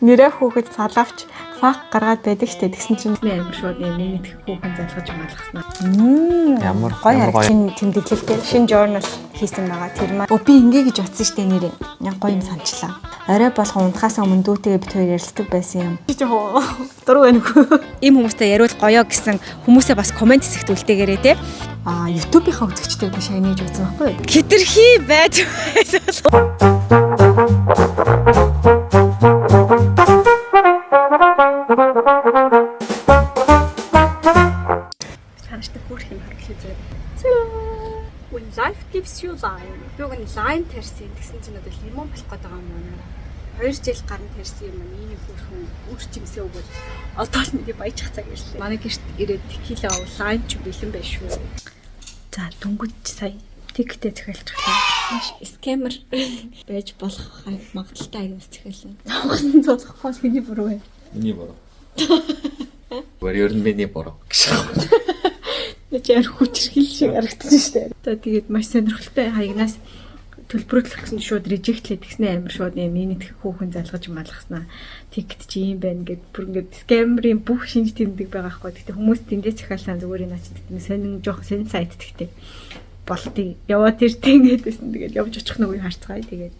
нэрээ хүүхэд салавч фак гаргаад байдаг штэ тэгсэн чинь амар шууд миний хүүхэн залгаж малгахснаа. Ямар гоё харагчин тэмдэглэлтэй шинэ журнал хийсэн байгаа. Тэр маань би ингээ гэж утсан штэ нэрээ. Яг гоё юм санчлаа. Орой болгон унтахаас өмнө дүүтэйгээ бит хоёр ярилцдаг байсан юм. Дуруу байна уу? Ийм хүмүүстэй яриул гоёо гэсэн хүмүүсээ бас комент хэсэгт үлдээгээрэй те. YouTube-ийнхаа үзэгчтэй би шайнаж үзсэн байхгүй юу? Хитрхи байж When life gives you lime. Би гэн lime тарьсан гэсэн чинь одоо лимон болох гээд байгаа юм байна. 2 жил гарна тарьсан юм. Миний хөрхөн үрч юмсээ өгвөл одоо л нэг баяжих цаг ирлээ. Манай гэрт ирээд текила lime ч бэлэн байж шүү. За дүнгууд сая тиктэй захиалчихлаа. Маш скэмер байж болох магадaltaй агнаас захиалсан. Хогсон цолох хол хэний буруу вэ? Миний буруу. Өөр нь миний буруу гэж. Начаар хүчрхийл шиг харагдсан шүү дээ. За тэгээд маш сонирхолтой хаягнаас төлбөрөөлөх гэсэн шууд режектлээ тэгснэ амир шууд миний хүүхэн залгаж малгаснаа. Тикт чи юм байна гэд бүр ингээд скамерийн бүх шинж тэмдэг байгаа хгүй. Тэгтээ хүмүүс тэндээ захиалсан зүгээр энэ очиж тийм сонин жоох сонин сайт тэгтээ болтыг яваад иртээ гэдсэн. Тэгээд явж очих нүг харцгаая. Тэгээд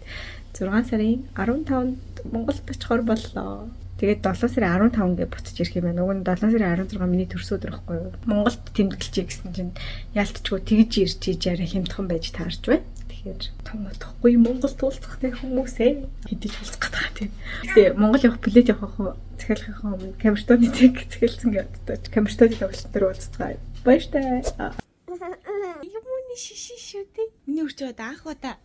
6 сарын 15-нд Монголд очихоор боллоо. Тэгээд 7 сарын 15 гэ буцаж ирэх юм байна. Уг нь 7 сарын 16 миний төрс өдөр ихгүй юу. Монголд тэмдэглэжээ гэсэн чинь яалтчгүй тэгж ирж ижаараа хямдхан байж таарч байна. Тэгэхээр том утгагүй Монголд уулзахтай хүмүүсээ хэдий уулзах гэдэг тийм. Тэгээ Монгол явах билет явах захиалгынхаа өмнө Камертоны тэг захиалсан гэдэг. Камертоны тоглолт дээр уулзцгаая. Баяртай. Юмны шишишүү тий. Миний үрчээд анх удаа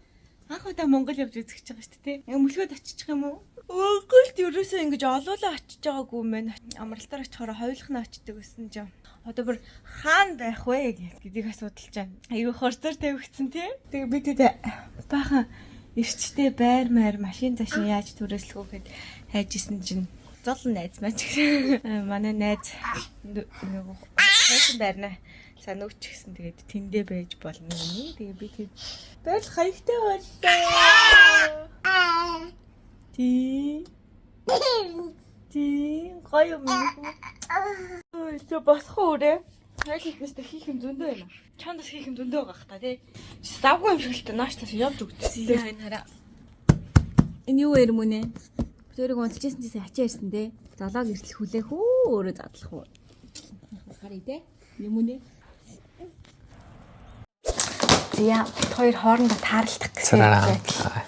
Монгол явж үзэж байгаа шүү дээ. Яг мөлгөөд очих юм уу? Монголд ерөөсөө ингэж олоолаа очиж байгаагүй мэн. Амралтаар очихоор хойлохно очдөг гэсэн чинь одоо бүр хаана байх вэ гэдгийг асуудалж байна. Аюу хорцоор тавигдсан тий. Тэгээ би тэгээд баахан ирчтэй байр маяр машин зашин яаж түрээслэх вэ гэд хайжсэн чинь зол найз маань манай найз нөгөө хайсан байрнаа санууч гэсэн тэгээд тэндээ байж болно юм. Тэгээ би тэгээд байл хаягтай боллоо. Тий гоё юм. Ой, тэ босох үрээ. Хайлтнаас хийх юм зөндөө байна. Чандас хийх юм зөндөө байгаа хта тий. Завгүй юм шиг л тэ нааш тас явж өгдсөн. Энэ хараа. Энэ юу ярим үнэ? Өөрийгөө унтчихсан чинь ачаа ирсэн дээ. Залааг эртэл хүлээх үү өөрөө задлах уу? Харъя дээ. Юм үнэ? Зя хоёр хоорондоо таарлах гэсэн байдлаа.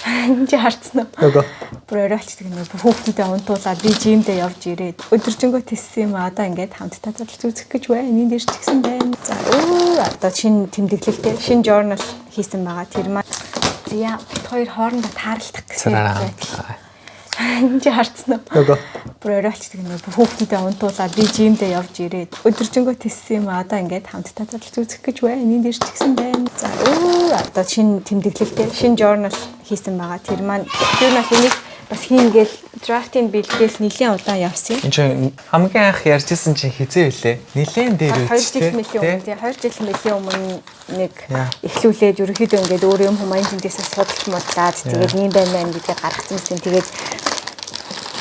Энд харцсан уу? Үгүй. Бүр оройчдаг нэг хүүхдүүдээ унтуулаад би жимдээ явж ирээд өдөржингөө тиссэн юм одоо ингээд хамтдаа задлж үзэх гэж байна. Энд дэрч гисэн байна. За одоо шинэ тэмдэглэлтэй шинэ журнал хийсэн байгаа. Тэр маань зя хоёр хоорондоо таарлах гэсэн байдлаа. Энд харцсан уу? Үгүй. Бүр оройчдаг нэг хүүхдүүдээ унтуулаад би жимдээ явж ирээд өдөржингөө тиссэн юм одоо ингээд хамтдаа задлж үзэх гэж байна. Энд дэрч гисэн байна. За одоо шинэ тэмдэглэлтэй шинэ журнал хийсэн байгаа. Тэр маань тэр нь энийг бас хийнгээл драфтын бэлгээл нэлээд удаан явсан юм. Энд чинь хамгийн анх ярьжсэн чинь хизээ үлээ. Нилээн дээр үстэй. 2 жил мэлийн өмнө нэг эхлүүлээд ерөөхдөө ингээд өөр юм хүмүүс тэндээсээ судалж модлаад тэгээд юм байна гэдгийг гаргацсан юм. Тэгээд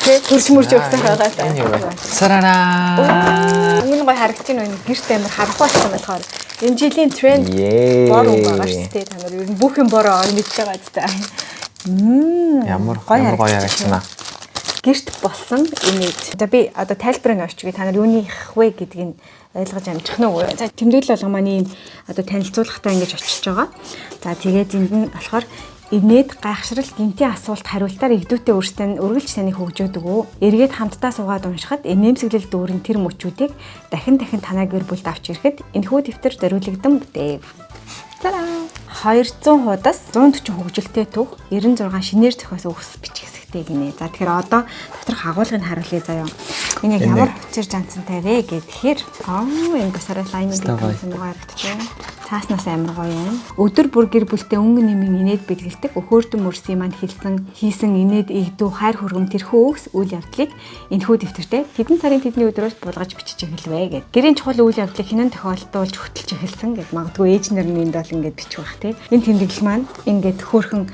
төрж мөрж өгсөн байгаа даа. Сарараа. Энэ гой харагдаж байна уу? Гэрт амар харахгүй болсон болохоор энэ жилийн тренд бор байгаа шүү дээ. Та нар ер нь бүх юм бороо мэдж байгаа зү. Ямар гоё харагдана. Гэрт болсон имиж. За би одоо тайлбарыг авчиг. Та нар юуны их вэ гэдгийг ойлгож амжих нь үү? За тэмдэглэл болго маань одоо танилцуулгатай ингэж очиж байгаа. За тэгээд энд нь болохоор инээд гайхшрал гинтийн асуулт хариултаар игдүүтэй өөрсдөө үргэлж санийг хөгжөөдөг үү? Эргээд хамтдаа суугаад уншихад нэмсэглэл дүүрэн тэр мөчүүдийг дахин танаа гэр бүлд авч ирэхэд энэхүү дэвтэр зориулагдсан бүтээв. Тараа. 200 хуудас 140 хөгжилтэй түүх 96 шинээр зохиосон өгс бичих хэсэгтэй гинэ. За тэгэхээр одоо доторх агуулгыг харуулъя заяа. Энэ яг ямар бүчээр жанцантай вэ гэхээр энэ басараа лаймыг хийсэн байгаа харагдчихэв. Цааснаас амар гоё юм. Өдөр бүр гэр бүлтэй өнгө нэмийн инээд бэлгэлдэг өхөөрдөн мөрсийн манд хийсэн инээд игдүү хайр хүргэм тэрхүү өгс үйл явдлыг энэхүү дэвтэртээ хэдэн сарын тэдний өдрөөс булгаж бичиж эхэлвэ гэд. Гэрийн чухал үйл явдлыг хинэн тохиолдуулж хөтөлж эхэлсэн гэд магадгүй ээж нар нь энд бол ингээд бичих бах тий. Энэ тэмдэглэл маань ингээд хөөхөн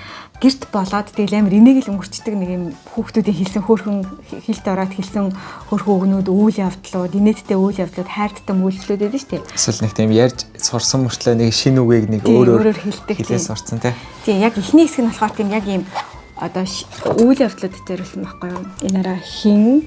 гэрт болоод тэгэл амар энийг л өнгөрчдөг нэг юм хүүхдүүдийн хэлсэн хөөрхөн хилд ороод хэлсэн хөөрхөн үгнүүд үйл явдлууд, инээдтэй үйл явдлууд, хайрттай үйлдэлүүд байдаг шүү дээ. Эсвэл нэг тийм ярьж сурсан мөртлөө нэг шинэ үгийг нэг өөрөөр хэлээс сурцсан тий. Тийм яг эхний хэсэг нь болохоор тийм яг ийм одоо үйл явдлууд зориулсан байхгүй юу? Энэ араа хин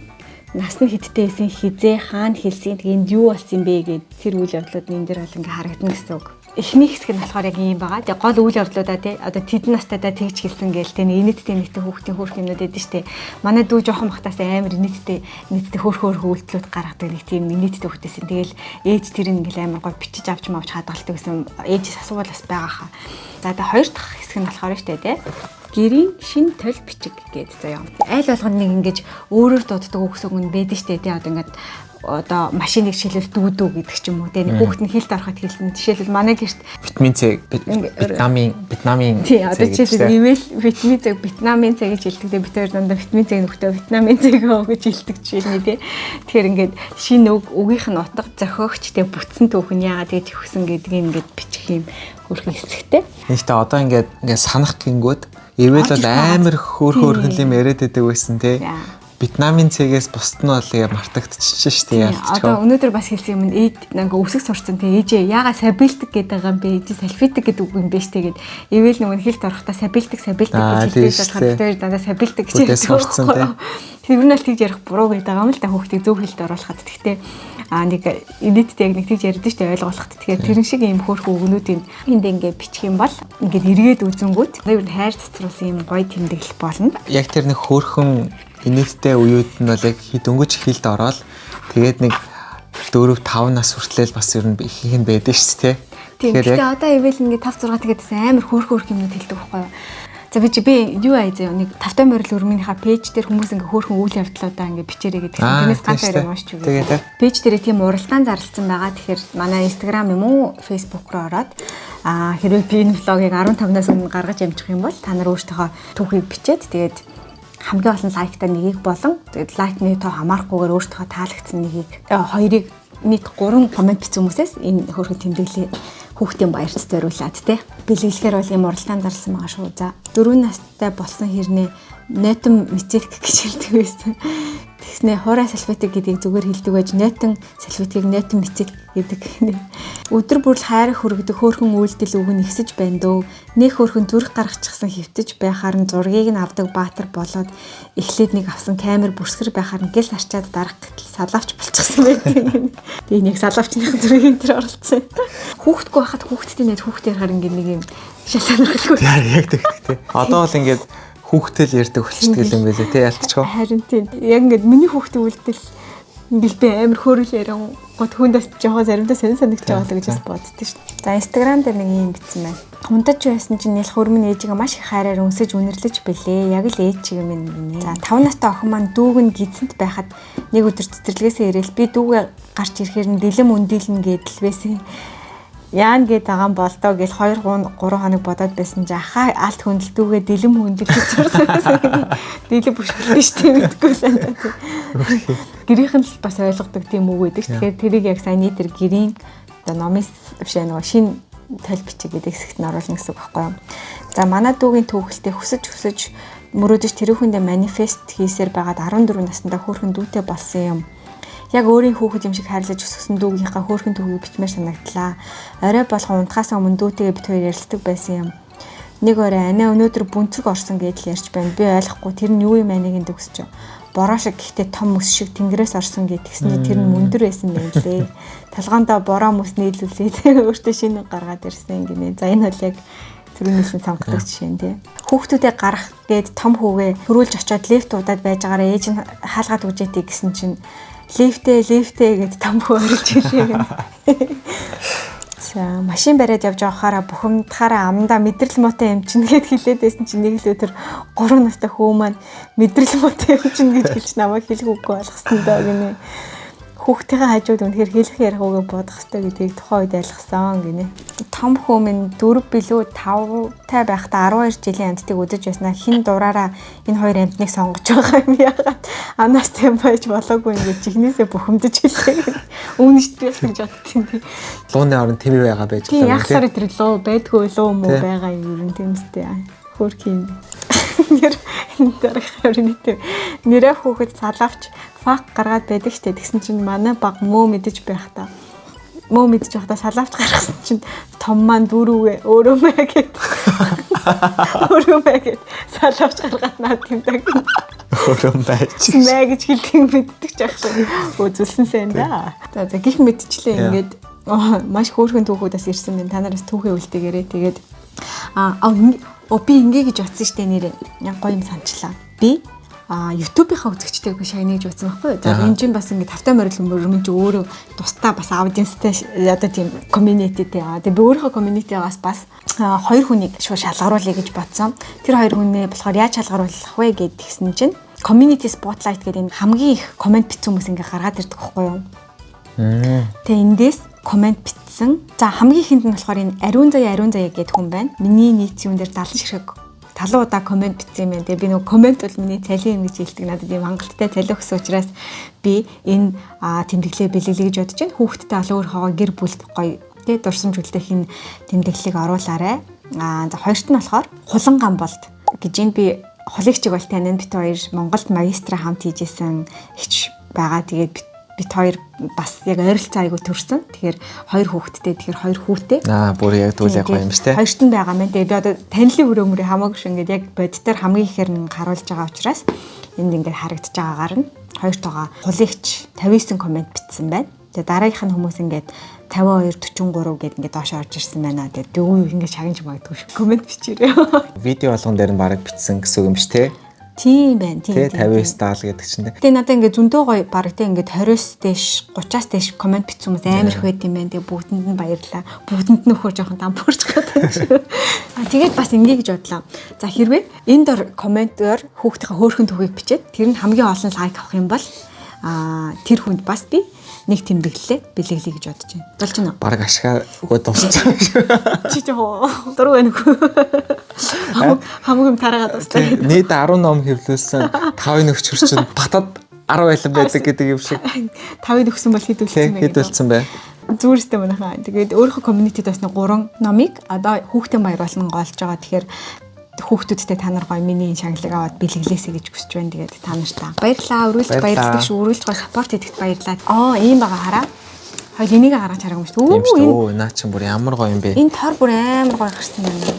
насны хидтэй байсан хизээ хаана хэлсэн тэгээ энд юу болсон бэ гэд тэр үйл явдлууд энэ дэр бол ингээ харагдана гэсэн үг. Эхний хэсэг нь болохоор яг ийм байгаа. Тэгээ гол үйл явдлуудаа тий одоо тэдэн настайдаа тэгж хэлсэн гээл тий инээдтэй нийттэй хүүхдийн хөөрх юмнууд эдэн штэ. Манай дүү жоохон бахтаас амар инээдтэй хөөрх үйлдэлүүд гаргадаг нэг тийм инээдтэй хүүхдээсэн. Тэгээл ээж тэр ингээл амар гой бичиж авч мавч хадгалдаг гэсэн ээжээс асуувал бас байгаа хаа. За тэгээ хоёр дахь хэсэг нь болохоор штэ тий гэрийн шин тол бичиг гэдэг заяа. Айл болгоно нэг ингэж өөрөөр дууддаг үгс үг нь байдаг штэ тий одоо ингээд одоо машиныг шилэл дүүдүү гэдэг ч юм уу тий хүүхэд нь хилд ороход хэлсэн. Жишээлбэл манай гэрт витамин С витамин тий одоо жишээлбэл ивэл витамин С витамин С гэж хэлдэг. Бид хоёр дандаа витамин С нөхтөө витамин С гэж хэлдэг жишээлний тий. Тэгэхээр ингээд шинэ үгийнх нь утга зохиогч тий бүтсэн түүхэн яагаад гэж өгсөн гэдгийг ингээд бичих юм хөрхөн хэсэгтэй. Нэгтээ одоо ингээд санах гингүүд ивэл бол амар хөөрхөн юм яриад байдаг байсан тий. Витамин С-гээс бусд нь бол мартагдчихжээ шүү дээ яалтчгүй. Одоо өнөөдөр бас хэлсэн юм ээд ингээ өсөг сурцсан тий ээжээ яага сабилтик гэдэг байгаа юм бэ? Ээж сальфитик гэдэг үг юм бэ штэ гэд. Ивэл нөгөө хилд орохдоо сабилтик гэж хэлдэг болохоор тэр дандаа сабилтик гэж сурцсан тий. Тэр нь л тэгж ярих буруу гэдэг юм л та хүүхдийг зөв хилд оруулахад. Гэхдээ нэг инээдтэй яг нэг тэгж ярьдэн штэ ойлгуулахад. Тэгэхээр тэрэн шиг юм хөөрхөн үгнүүдийн энд ингээ бичих юм бол ингээд эргээд үзэнгүүт ер нь хайр цэцруулсан юм гоё тэмдэглэл болно. Яг тэр нэг хөөрхөн инээдтэй үеуд нь бол яг дөнгөж хилд ороод тэгээд нэг 4-5 нас хүртэл бас ер нь ихэнх нь байдаг шүү дээ. Тэгэхээр одоо ивэл ингээ 5-6 тэгээд амар хөөрхөн юмнууд хэлдэг байхгүй юу? За би юу аа заяа нэг тавтай морил өрмийнхаа пэйж дээр хүмүүс ингээ хөөрхөн үйл явдлуудаа ингээ бичээрэй гэдэг. Тэрнээс ганц яриг уншиж үгүй. Пэйж дээр тийм уралдаан зарласан байгаа. Тэгэхээр манай Instagram юм уу Facebook руу ороод хэрвээ би энэ влогийг 15-наас өмнө гаргаж амжих юм бол та нар өөртөө түүхийг бичээд тэгээд хамгийн олон лайктай нэгийг болон тэгээд лайкны тоо хамаарахгүйгээр өөртөө таалагдсан нэгийг хоёрыг нийт 3 комент бичсэн хүмүүсээс энэ хөөрхөн тэмдэглэлийн хүүхдийн баярт зориулаад тий бэлгэлэхээр бол юм уралдаан зарласан байгаа шүү. За 4 настай болсон хэрнээ нойтон мицэлк гэж хэлдэг байсан. Тэгснэ хуурай салфетик гэдгийг зүгээр хэлдэг байж нойтон салфетикийг нойтон мицэлк гэдэг. Өдөр бүр хайр хүргэдэг хөөрхөн үйлдэл үг нь ихсэж байна дөө. Нэг хөөрхөн зүрх гаргачихсан хөвтөж байхаар нь зургийг нь авдаг баатар болоод эхлээд нэг авсан камер бүрсгэр байхаар нь гэл арчаад дарах гэтэл салавч болчихсон байдаг. Тэгээ нэг салавчныхын зургийг тэр оролцсон. Хүүхдгүй байхад хүүхдтэй нэг хүүхдээр харин нэг юм шаланхалгүй. Яг тэгтэй. Одоо бол ингээд хүүхдэл ярьдаг болчихдаг юм байлээ тий ялтчихоо. Харин тийм. Яг ингээд миний хүүхдийн үйлдэл ингээл би амар хөөрөл яран гот хүндээс жоохон заримдаа санагдаж байгаа л гэж боддоо шүү дээ. За Instagram дээр нэг юм бичсэн байна. Хунтаж байсан чинь нэлх хөрмөн ээжигээ маш их хайраар өнсөж үнэрлэж бэлээ. Яг л ээж чиг юм нэ. За 5 настай охин маань дүүг нь гидсэнд байхад нэг өдөр цэцэрлэгээсээ ирээл би дүүгээ гарч ирэхээр нь дэлэм өндөлнө гэдэл байсан. Яан гээд байгаа юм болдоо гэл 2-3 хоног бодоод байсан чи ахаа алт хөндлдүүгээ дэлэм хөндлөж сурсан. Дэлэм бүшгэлтэй штеп мэдгүй л энэ. Гэрийнх нь л бас ойлгодог тийм үг байдаг ш. Тэгэхээр тэрийг яг сайн нийтэр гэрийн оо номын биш нөгөө шин тал бичиг гэдэг хэсэгт нь оруулна гэсэн үг байхгүй юу. За манай дүүгийн төвхөлтөй хүсэж мөрөөдөж тэрүүхэндээ манифест хийсээр байгаад 14 наснда хөөрхөн дүүтэй болсон юм. Яг өөрийн хүүхэд юм шиг хайрлаж өсгсөн дүүгийнхаа хөөрхөн төвийг бичмээр санагдлаа. Орой болгон унтахаасаа өмнө дүүтэйгээ бит хоёр ярилцдаг байсан юм. Нэг орой анаа өнөөдөр бүнцэг орсон гэдэл ярьж байна. Би ойлгохгүй тэр нь юу юм анийг төгсөж. Бороо шиг гэхдээ том мөс шиг тэнгэрээс орсон гэдгсэний тэр нь мөндөр байсан юм лээ. Талгаандаа бороо мөс нийлүүлээд өөртөө шинэ гаргаад ирсэн гинэ. За энэ бол яг түрүүний сонгодог жишээ нь тий. Хүүхдүүдээ гарах гээд том хүүгээ хөрүүлж очиод лифт удаад байж байгаараа ээж нь хаалгаад үжээтэй гэсэн чинь лифтээ гэд том хөө орж илээ. За машин бариад явж байхаараа бухимдахаараа амдаа мэдрэл муутай юм чинь гэд хэлээд байсан чинь нэг л өдөр 3 настай хүү маань мэдрэл муутай юм чинь гэж хэлж намайг хэлэхгүй болгосон доо гинэ. Хүүхдийн хажууд үнэхээр хэлэх ярих үгээ бодох хэрэгтэй гэдгийг тухайн үед ойлгосон гинэ. Том хүү минь 4 билүү 5-тай байхдаа 12 жилийн амьтдыг үзэж байснаа хин дураараа энэ хоёр амьтныг сонгож байгаа юм яагаад анаас тийм байж болоогүй ингэж чихнээсээ бухимдаж хэлээ. Үүнийш би л гэж бодсон тийм. Лууны орон тэми байгаа байж байгаа юм тийм. Яг сар тэр луу байдгүй луу муу байгаа юм ер нь тиймстэй. Хөрхийн. Нэрээ хүүхэд салавч фак гаргаад байдаг штэ. Тэгсэн чинь манай баг мөө мэдэж байх та. Мөө мэдэж байхдаа салавч гаргасан чинь том маань дөрөвөө өөрөөмэ гэд. Өөрөөмэ гэд салавч гаргаад наад юмдаг. Өөрөөмэ гэж хэлдэг мэддэг ч ах шиг үзүүлсэн сэн да. За гих мэдчлээ ингээд маш хөөрхөн түүхүүдээс ирсэн байна. Та нараас түүхээ үлдээгээрээ тэгээд би ингээ гэж утсан штэ нэрээ. Яг гоё юм санчлаа. Би YouTube-ийнхаа үзэгчтэйг би шагнаж утсан байхгүй. За энэ чинь бас ингээ тавтай морил чи өөрөө тусдаа бас аудиенстай одоо тийм community-тэй. Тэгээ би өөрийнхөө community-гаас бас хоёр хүнийг шалгаруулъя гэж бодсон. Тэр хоёр хүнээ болохоор яаж шалгаруулах вэ гэдгийгсэн чинь community spotlight гэдэг энэ хамгийн их комент бичсэн хүмүүс ингээ гаргаад ирдэг байхгүй юу? Тэгээ эндээс комент бичсэн. За хамгийн ихэнд нь болохоор энэ ариун заяа гэдэг хүн байна. Миний нийт юм дээр 70 ширхэг 70 удаа комент бичсэн юм байна. Тэгээ би нөгөө комент бол миний цалин юм гэж хэлдэг. Надад ийм хангалттай цалин өгсөн учраас би энэ тэмдэглэлээ бэлгэлье гэж бодож байна. Хүүхдтэй өөр гэр бүлд гоё тэгээ дурсамжуулалтын хин тэмдэглэлийг оруулаарай. За хоёрт нь болохоор хулан гамболд гэж энэ би хулигчиг бол танин бит хоёр Монголд магистра хамт хийжсэн хич байгаа. Тэгээд бит хоёр бас яг ойролцоо айгу төрсөн. Тэгэхээр хоёр хүүхэдтэй, тэгэхээр хоёр хүүтэй. Бүр яг тэгвэл яг гоё юм шүү дээ. Хоёрт нь байгаа мэн. Тэгээд би одоо танилын өрөөмөр хамаагүй шиг ингээд яг бодитоор хамгийн ихээр нь харуулж байгаа учраас энд ингээд харагдаж байгаагаар нь хоёртойгоо хулигч 59 комент бичсэн байна. Тэгээд дараагийнх нь хүмүүс ингээд 52 43 гэд ингээд доош орж ирсэн байна. Тэгээд дөө ингээд шагнаж магадгүй шүү. Комент бичээрэй. Видео болгон дээр нь бараг бичсэн гэсэн юм шүү дээ. Тийм байна. Тийм. 59 70 гэдэг чинь. Тэгээ надад ингээд зөндөө гоё бараг тийм ингээд 20-с дээш 30-аас дээш комент бичсэн хүмүүс амар их байд юм байна. Тэгээ бүгдэнд нь баярлалаа. Бүгдэнд нь өхөр жоохон дампуурч гэдэг. Тэгээд бас ингээ гэж бодлоо. За хэрвээ энэ дор комментоор хүүхдийнхээ хөөрхөн түүхийг бичээд тэр нь хамгийн олон лайк авах юм бол тэр хүнд бас би нэг тэмдэглэлээ бэлгэлье гэж бодож байна. Болж байна уу? Бараг ашгаа өгөө дуусчихсан шүү. Чи дуруу байна уу? Хамгийн тараагаад дуустай. Нийт 10 ном хэвлүүлсэн 5-ын өгчөр чинь батад 10 байлан байдаг гэдэг юм шиг. 5-ыг өгсөн бол хэд үлдсэн бэ? Хэд үлдсэн бэ? Зүрстэй манайхаа. Тэгээд өөрийнхөө community-д бас 3 номыг одоо хүүхдийн баяр болно голж байгаа. Тэгэхээр хүүхдүүдтэй та нар гоё миний шагналыг аваад бэлгэлээсэй гэж хүсэж байна. Тэгээд та нартай баярлалаа. Өрүүлж баярлалаа шүү. Өрүүлж гоё саппорт хийдэгт баярлалаа. Ийм байгаа хараа. Хойд энийг хараач хараагүй юм шүү. Өө наа чинь бүр ямар гоё юм бэ? Энэ тор бүр амар гоё гарсан байна.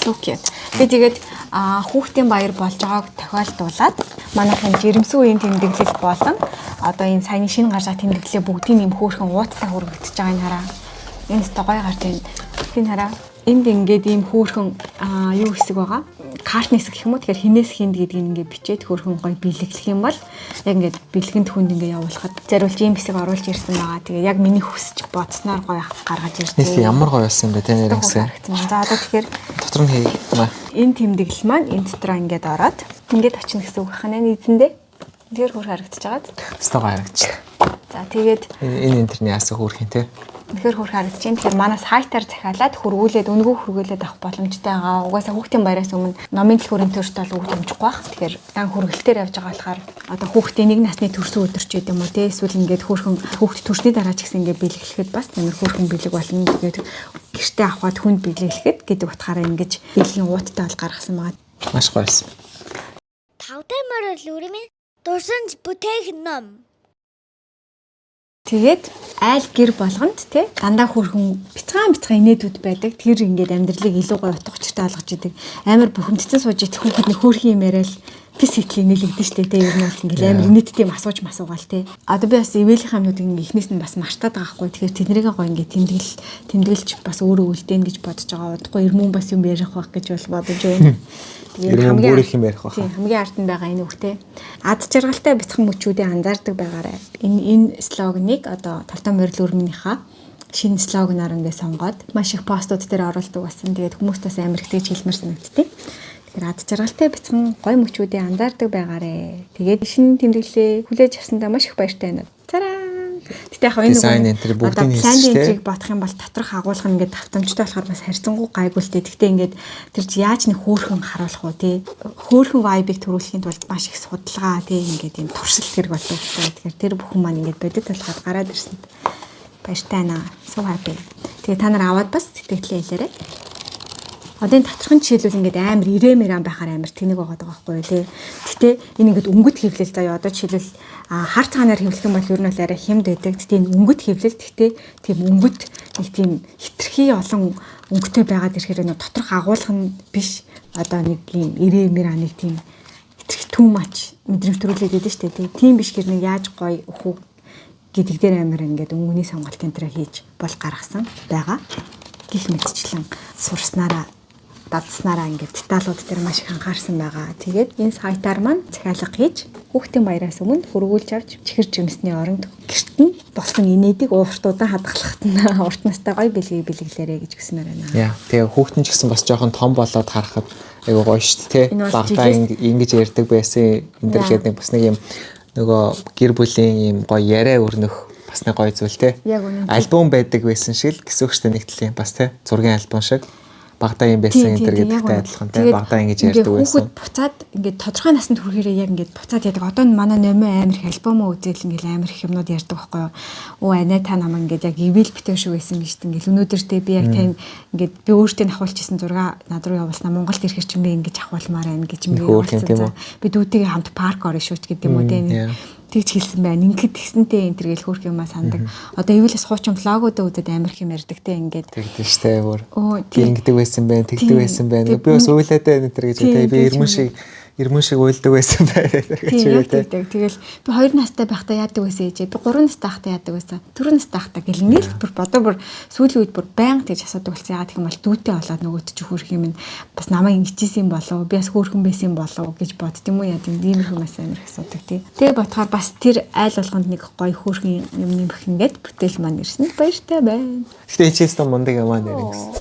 Сүүкет. Тэгээд хүүхдийн баяр болж байгааг тохиолдуулаад манайхын жирэмсэн үеийн тэмдэглэл болон одоо энэ саяны шинэ гарч байгаа тэмдэглэлээ бүгдийн нэм хөөрхөн ууттай хүргэгдэж байгаа энэ хараа. Энэ ч гоё гарч байна. Энэ хараа. Энд ингээд ийм хөөрхөн юу хэсэг байгаа. Картны хэсэг гэх юм уу. Тэгэхээр хинээс хинд гэдгийг ингээд бичээд хөөрхөн гоё бэлэглэх юм бол яг ингээд бэлгэнд хүнд ингээд явуулахад зариулж ийм хэсэг оруулж ирсэн байгаа. Тэгээ яг миний хүсэж бодсноор гоё гаргаж ирсэн. Нийт ямар гоё байсан бэ тэ нэр хэсэг. За одоо тэгэхээр дотор нь хийгмээ. Энэ тэмдэглэл маань энэ дотроо ингээд ороод ингээд очно гэсэн үг ханаа нийцэндээ. Тэр хөр харагдаж байгаад. Стог харагдчих. За тэгээд энэ интерний яасан хөөрхин те. Тэгэхээр хөр харагдаж байна. Тэгэхээр манай сайтаар захиалаад хөргүүлээд үнгүү хөргүүлээд авах боломжтой байгаа. Угаасаа хүүхдийн баяраас өмнө номын дэлгүүрийн төрөлт бол үг хэмжихгүй байх. Тэгэхээр дан хөргөлтөөр явж байгаа болохоор одоо хүүхдийн нэг насны төрсөн өдөрч гэдэг юм уу те эсвэл ингээд хөөрхөн хүүхд төрсний дараа ч гэсэн ингээд бэлгэлэхэд бас тамир хөөрхөн бэлэг болно. Тэгээд гэртээ авахад хүнд бэлгэлэхэд гэдэг утгаараа ингэж бэлгийн ууттай бол гаргасан байгаа. Маш гоё байсан. Тавтай морил үрмэн дурсамж бүтээх ном. Тэгээд айл гэр болгонд те дандаа хөрхөн бяцхан инээдүүд байдаг. Тэр ингээд амьдралыг илүү гоё утга учиртай болгож идэг. Амар бухимдсан сууж идэх хүүхэд нэг хөөрхөн юм яриад пис хитлийн нэлэгдэн штэ те. Ер нь бол ингээд амар инээдтэй юм асууж масуугаал те. Одоо би бас ивэлийн юмнуудыг ингээд эхнээс нь бас мартаад байгаа хгүй. Тэгэхээр тэднэрийн гоё ингээд тэмдэглэж бас өөрөө үлдээн гэж бодож байгаа. Удахгүй эрмэн бас юм ярих байх гэж бол бодож байна. Тэгээд хамгийн бүр их юм ярих байх. Тийм хамгийн ард нь байгаа энэ үгтэй. Ад жаргалтай бяцхан мөчүүдийн анзаардаг байгаарай. Энэ слоганыг одоо тавтай морил өрмөнийхөө шинэ слоганаар ингээд сонгоод маш их постууд дээр оруулдаг болсон. Тэгээд хүмүүстээс амар их тэгж хэлмээр санагдтыг. Тэгэхээр ад жаргалтай бяцхан гой мөчүүдийн анзаардаг байгаарай. Тэгээд шинэ тэмдэглэлээ хүлээж авсандаа маш их баяртай байна. Тараа. Гэтэ яг энэ бүгдийн хэлстэй бодох юм бол доторх агуулга нь ингээд тавтамжтай болохоор бас харьцангуй гайгүй л дээ. Гэтэ ингээд тэр яаж нэг хөөрхөн харуулах уу тий. Хөөрхөн вайбыг төрүүлэхийн тулд маш их судалгаа тий ингээд юм туршил хэрэг болдог гэсэн. Тэгэхээр тэр бүхэн маань ингээд бодит болохоор гараад ирсэн. Баяртай наа. So happy. Тэгээ та нар аваад бас сэтгэлээ хэлээрэй. Одоо энэ татвархын жишээлбэл ингээд амар ирэмээр ам байхаар амар тэнэг байгаа байхгүй юу тий. Гэтэ энэ ингээд өнгөт хэвлэл заяа одоо жишээлбэл хар цагаанаар хэвлэх юм бол ер нь бол арай хямд байдаг. Гэтэ энэ өнгөт хэвлэл гэхдээ тийм өнгөт нэг тийм хитрхи олон өнгөтэй байгаад ирэхээр нэг доторх агуулга нь биш. Одоо нэг юм ирэмээр нэг тийм хитрхи too much мэдрэмж төрүүлээд байдаг шүү дээ. Тийм биш гэр нэг яаж гоё өхөө гэдэг дээр амар ингээд өнгөний сонголт энэ төр хийж бол гаргасан байгаа. Гэх мэтчлэн сурснараа дадснараа ингээд деталууд дээр маш их анхаарсан байгаа. Тэгээд энэ сайтаар маань захиалга хийж хүүхдийн баяраас өмнө хөргүүлж авч чихэр жимсний оронд гэрт нь болсон инээдэг ууртуудаа хадгалахт нь урт настай гоё бэлгэлээрэ гэж гисмээр байна. Яа. Тэгээ хүүхдэн ч гэсэн бас жоохон том болоод харахад айгуу гоё шүү дээ. Багтаа ингэж ярьдаг байсан. Энд дэр гээд нэг бас нэг юм нөгөө гэр бүлийн юм гоё яриа өрнөх бас нэг гоё зүйл те. Альбом байдаг байсан шиг л гэсүүхтэй нэг тал юм бас те. Зургийн альбом шиг. Багтаа юм байсан энэ төр гэдэгтэй адилхан те. Багтаа ингэж ярьдаг байсан. Хүүхэд буцаад ингээд тодорхой наснд хүрэхээрээ яг ингээд буцаад яадаг. Одоо манай нөмөө амир их альбом үзэл ингээд амир их юмнууд ярьдаг байхгүй юу. Оо анаа та намаа ингээд яг ивэл битэн шүү байсан гэж ингээд өнөөдөртөө би яг тань ингээд би өөртөө авахулчихсан зураг над руу явуулснаа Монголд ирэхэр ч юм би ингэж авахулмаар байна гэж юм явуулсан. Би дүүтэйгээ хамт парк орно шүү гэдэг юм уу те. Тэгж хэлсэн байна. Ингээд тэгсэнтэй энэ төр гэл хөөх юмаа сандаг. Одоо ивэл хуучин влогуудаа үзээд амар их юм ярьдаг те ингээд. Тэгдэж штэ бүр. Ингэдэг байсан байх, тэгдэг байсан байх. Би бас уйлаад энэ төр гэж те би ирмэн шиг уйлдаг байсан байх гэж те. Тэгэл би 2 настай байхдаа яадаг байсан ээжээ. Би 3 настай байхдаа яадаг байсан. 4 настай байхдаа гэлнгээл бүр бодоо бүр сүүлийн үед бүр баян тэгж асуудаг болсон. Яагаад гэх юм бол дүүтэй болоод нөгөөд ч хөөх юм бас намайг ингэжсэн болов. Би бас хөөхөн байсан болов гэж бодд юм уу яа тийм иймэрхүү маш амар асуудаг тий. Тэгээ бодохоор бас тэр айл болгонд нэг гоё хөөхөн юм нэмэх ингээд бүтээл маань ирсэн. Баяртай байна. Гэтэ ичээсээ мундаг яваа нэр гэсэн.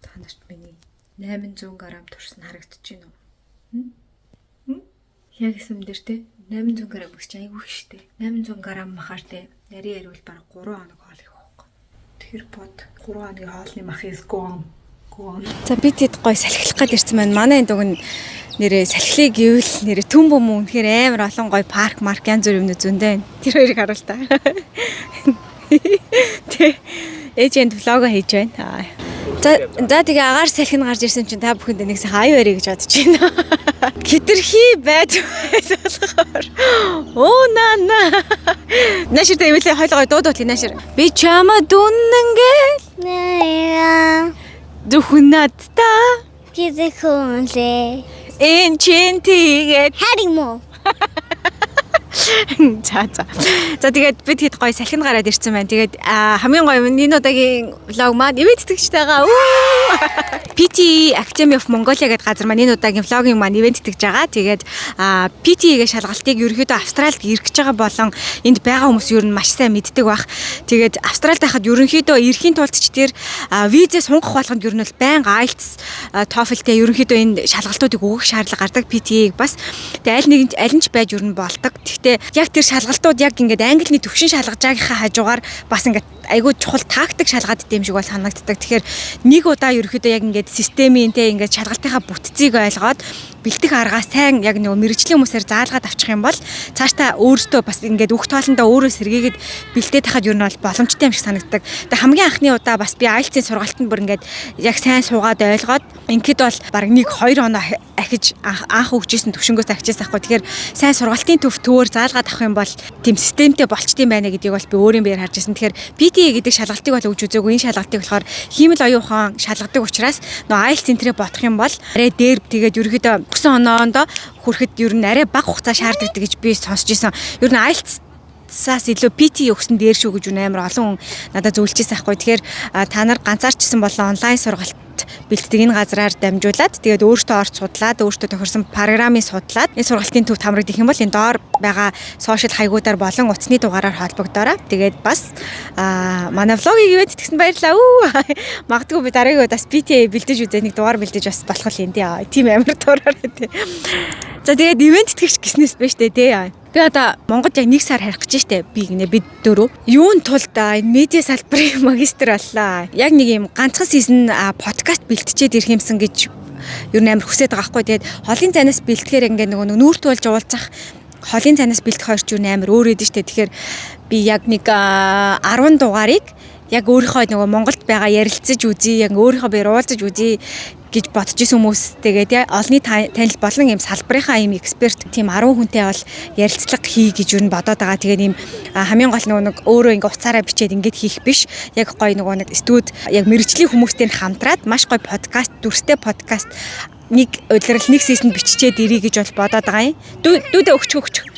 Та нарт миний 800 г турсан харагдаж байна уу? Яг юм дээр те 800 г өгч айгүй их штэ. 800 г махаар те нарийн ярил баг 3 хоног хоол их байхгүй. Тэр бод 3 хоногийн хоолны мах is gone. За би тэд гой салхилах гээд ирсэн байна. Манай энэ дуг нэрээ салхилыг гэвэл нэрээ түн бөм үнэхээр амар олон гой парк марк янз бүр юмнууд зөндөө. Тэр хоёрыг харуул та. Тэ эйжент влог хийж байна. За тэгээ агаар салхин гарч ирсэн чинь та бүхэнд нэг сайхан аюу ярэ гэж бодож байна. Хитрхи байж болохоор. Оо нана. Нашир тэвэлээ хойлгой дуудуул нашир. Би чама дүннэнгээл. Духнат та Гизэхүнлээ. эн чин тэгээд Харимо. За тэгээд бид хэд гоё салхинд гараад ирсэн байна. Тэгээд хамгийн гоё энэ удаагийн влог маань ивент тэтгэжтэйгаа. PT Academy of Mongolia гэдэг газар маань энэ удаагийн влогийн маань ивент тэтгэж байгаа. Тэгээд PT-гээ шалгалтыг ерөөхдөө Австралид ирэх гэж байгаа болон энд байгаа хүмүүс ер нь маш сайн мэддэг байх. Тэгээд Австралид байхад ерөнхийдөө ирэхийн тулд ч тэр визээ сунгах болгонд ер нь бол байнга IELTS, TOEFL-тэй ерөнхийдөө энэ шалгалтуудыг өгөх шаардлага гардаг PT-ийг бас. Тэгээд аль нь ч байж ер нь болдог. Гэхдээ яг тэр шалгалтууд яг ингээд англиний төвшин шалгаж байгаагийн хажуугаар бас ингээд айгүй чухал тактик шалгаад идэм шиг бол санагддаг. Тэгэхээр нэг удаа ерөөхдөө яг ингээд системийн те ингээд шалгалтынхаа бүтцийг ойлгоод бэлтгэх аргаа сайн яг нэг мэрэгжлийн хүмүүсээр заалгаад авчих юм бол цаашдаа өөртөө бас ингээд өөх тоолондоо өөрөө сэргийгээд бэлтээд тахад ер нь бол боломжтой юм шиг санагддаг. Тэгээ хамгийн анхны удаа бас би IELTS-ийн сургалтанд бүр ингээд яг сайн суугаад ойлгоод ингээд бол баг 1-2 хоноо ахиж анх өгчээсэн төвшнгөөс ахижээс ахгүй. Тэгэхээр сайн сургалтын төвөөр заалгаад авах юм бол тийм системтэй болчтiin байна гэдгийг бол би өөрийн биеэр харж ирсэн. Тэгэхээр PTE гэдэг шалгалтыг бол өгж үзээгүй. Энэ шалгалтыг болохоор хиймэл оюун ухаан шалгадаг учраас нөө IELTS центрээ бодох юм бол арай дээр тэгээд ерөөдөө өгсөн оноондоо хүрэхэд ер нь арай бага хугацаа шаарддаг гэж би сонсч ирсэн. Ер нь IELTS-аас илүү PT өгсөн дээр шүү гэж амар олон хүн надад зөвлөжсэн байхгүй. Тэгэхээр та нар ганцаарчсан болон онлайн сургалт бэлтдэг энэ газраар дамжуулаад тэгээд өөртөө орж судлаад өөртөө тохирсон программыг судлаад энэ сургалтын төвд хамрагдах юм бол энэ доор байгаа сошиал хаягуудаар болон утасны дугаараар холбогдоорой. Тэгээд бас манай влогийг ивент тэгсэн баярлалаа. Магадгүй би дараагийн удаас PT бэлдэж үзээ нэг дугаар бэлдэж бас болох юм дээ. Тийм амар дуураар тий. За тэгээд ивент тэтгэж гиснээс байж тээ тий. Би одоо Монгод яг 1 сар харих гэж штэ би гинэ бид дөрөв. Юунд тулд энэ медиа салбарын магистр боллоо. Яг нэг юм ганцхан сизон подкаст бэлтчихэд ирэх юмсан гэж ер нь амар хүсэж байгаа байхгүй. Тэгээд холын цайнаас бэлтгэхээр ингээ нөгөө нүүрт болж уулзах холын цайнаас бэлтэх хоёр ч юу амар өөр эдэн штэ. Тэгэхээр би яг нэг 10 дугаарыг яг өөрийнхөө нөгөө Монголд байгаа ярилцаж үзье, яг өөрийнхөө биеэр уулзаж үзье гэж бодож исэн хүмүүстэйгээ тий олонний танил болон ийм салбарынхаа ийм эксперт тийм 10 хүнтэй бол ярилцлага хий гэж юу н бодоод байгаа. Тэгээд ийм хамгийн гол нэг өөрөө ингээ уцаараа бичээд ингээд хийх биш. Яг гоё нэг студ яг мэрэгжлийн хүмүүстэй хамтраад маш гоё подкаст, дүрстэй подкаст нэг удирал нэг сизонд биччихэд ирий гэж бол бодоод байгаа юм. Дүүдээ өгч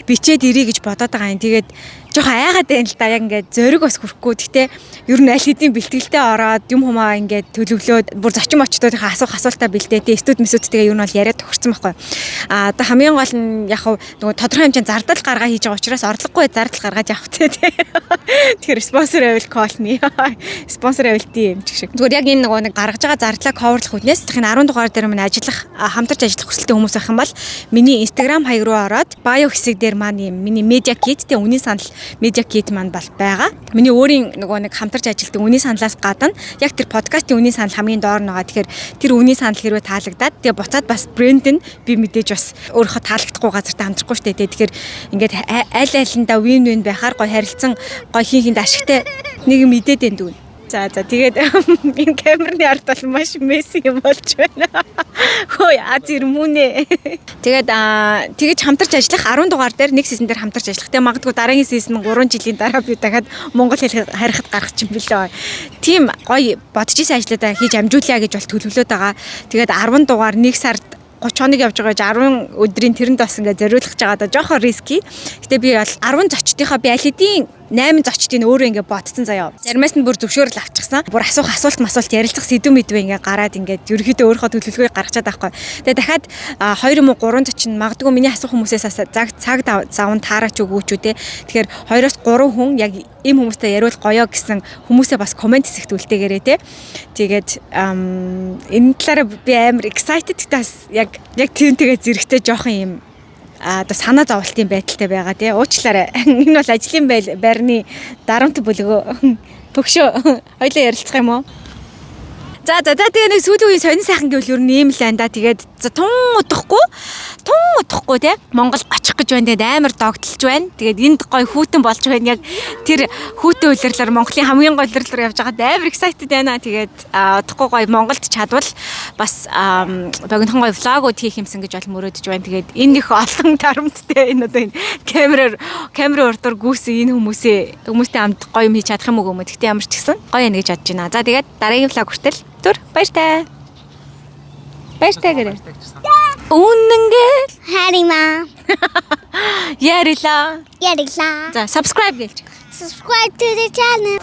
бичээд ирий гэж бодоод байгаа юм. Тэгээд жоохон айгаад байна л да. Яг ингээд зориг бас хүрхгүй. Гэхдээ ер нь аль хэдийн бэлтгэлтэй ороод юм хумаа ингээд төлөвлөөд бүр зочин очтуудынхаа асуултаа бэлдээ. Студ месүүдтэйгээ ер нь бол яриад тохирсон байхгүй. Одоо хамгийн гол нь яг нөгөө тодорхой хэмжээнд зардал гаргаа хийж байгаа учраас орлогогүй зардал гаргаад явах тий. Тэгэхээр спонсор байвал call me. Спонсор байвал тийм ч шиг. Зүгээр яг энэ нөгөө нэг гаргаж байгаа зардлаа coverлох үднээс энэ 10 дугаар дээр минь хамтарч ажиллах хүсэлтэй хүмүүс байх юм бол миний Instagram хаяг руу ороод bio хэсэг дээр маань миний media kit тий үнийн санал media kit маань бол байгаа. Миний өөрийн нөгөө нэг хамтарч ажилладаг үнийн саналаас гадна яг тэр подкастын үнийн санал хамгийн доор нь байгаа. Тэгэхээр тэр үнийн санал хэрвээ таалагдаад тэгээ буцаад бас брэнд нь би мэдээж бас өөрийнхөө таалагдахгүй газартаа хамтрахгүй штэ тий. Тэгэхээр ингээд аль алиндаа win-win байхаар гоё харилцан гоё хин хинд ашигтай нэг юм идээд энэ дүүн. За тэгээд энэ камерны ард бол маш месси юм болж байна. Хөөе азэрмүнэ. Тэгээд тэгэж хамтарч ажиллах 10 дугаар дээр нэг сизон дээр хамтарч ажиллах. Тэгээ магадгүй дараагийн сизон 3 жилийн дараа би дахиад Монгол хэл харихад гарах юм билээ. Тийм гоё бодож исэн ажлуудаа хийж амжуулъя гэж бол төлөвлөд байгаа. Тэгээд 10 дугаар 1 сард 30 хоног явж байгаа 10 өдрийн тэрэнд бас ингээд зориулах гэж байгаа да жоохон риски. Гэтэ би бол 10 зочдынхаа би аль хэдийн 8 зочдын өөрөө ингээд ботцсон заяа. Заримаас нь бүр зөвшөөрөл авчихсан. Бүр асуулт ярилцах сэдв мэдвэ ингээд гараад ингээд ерөөхдөө өөрийнхөө төлөвлөгөөг гаргачаад байхгүй. Тэгээ дахиад 2 юм уу 3 зочин магадгүй миний асуух хүмүүсээс цаг завн таараач өгөөч үү те. Тэгэхээр 2-оос 3 хүн яг ийм хүмүүстэй яриул гоёо гэсэн хүмүүсээ бас комент хэсэгт үлдээгээрээ те. Тэгээд энэ талаараа би амар excited тас яг тиймтэйгээ зэрэгтэй жоохон юм одоо санаа зовлтын байдалтай байгаа тий. Уучлаарай. Энэ бол ажлын байрны дарамт бүлгөө. Төгшөө. Хоёлоо ярилцах юм уу? За тэгээ нэг сүүлийн үеийн сонин сайхан гэвэл ер нь ийм л байна да. Тэгээд тун удахгүй тий. Монгол очих гэж байна. Тэгээд амар догтлж байна. Тэгээд энд гоё хүүтэн болж байна. Яг тэр хүүтэн улирлаар Монголын хамгийн гоё улирлаар явж байгаа амар excited байна. Тэгээд удахгүй гоё Монголд чадвал бас богинохон гоё влогууд хийх юмсан гэж бол мөрөөдөж байна. Тэгээд энэ их олон дарамттай энэ одоо энэ камерын урдуур гүйсэн энэ хүмүүстэй хамт гоё юм хийж чадах юм уу гэмэд. Гэтэ ямар ч гэсэн гоё байна гэж бодож байна. За тэгээд дараагийн влог хүртэл түр баяртай. Баяртай гэрээ. Үнэнгээ Харина. Ярила. Ярила. За subscribe гэлж. Subscribe to the channel.